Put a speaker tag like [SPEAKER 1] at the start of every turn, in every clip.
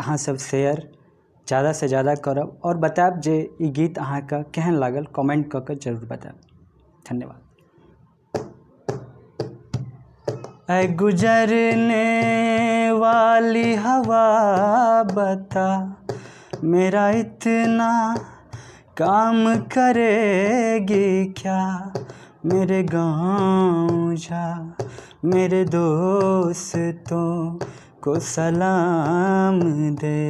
[SPEAKER 1] अहाँ सब शेयर ज़्यादा से ज़्यादा करब और बताएब जे ई गीत अहाँके केहन लागल, कमेंट कऽ के जरूर बताएब। धन्यवाद। ऐ गुजरने वाली हवा बता, मेरा इतना काम करेगी क्या, मेरे गाँव जा, मेरे दोस्तों को सलाम दे।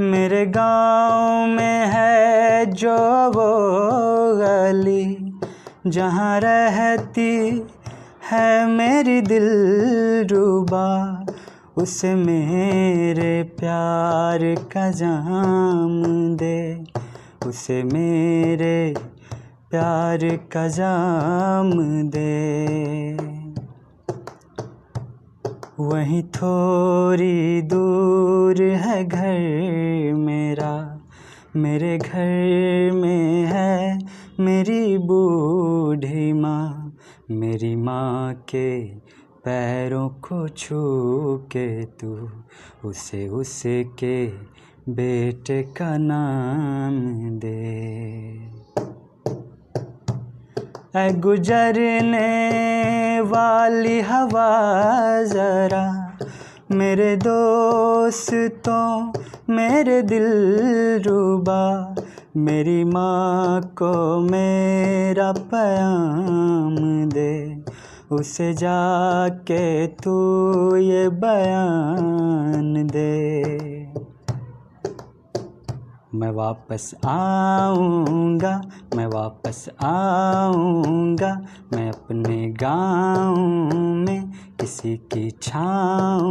[SPEAKER 1] मेरे गाँव में है जो वो गली, जहाँ रहती है मेरी दिलरुबा, उसे मेरे प्यार का जाम दे, उसे मेरे प्यार का जाम दे। वहीं थोड़ी दूर है घर मेरा, मेरे घर में है मेरी बूढ़ी माँ, मेरी माँ के पैरों को छू के तू उसे उसके बेटे का नाम दे। ऐ गुजरने वाली हवा ज़रा, मेरे दोस्तों मेरे दिलरुबा, मेरी माँ को मेरा पैगाम दे, उसे जाके तू ये बयान दे। मैं वापस आऊँगा, मैं वापस आऊँगा, मैं अपने गाँव में किसी की छाँव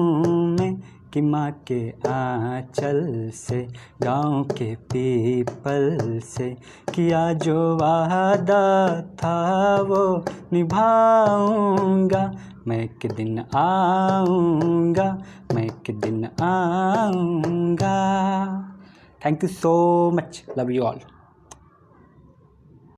[SPEAKER 1] में, कि माँ के आँचल से, गाँव के पीपल से, किया जो वादा था वो निभाऊँगा। मैं एक दिन आऊँगा, मैं एक दिन आऊँगा। Thank you so much. Love you all.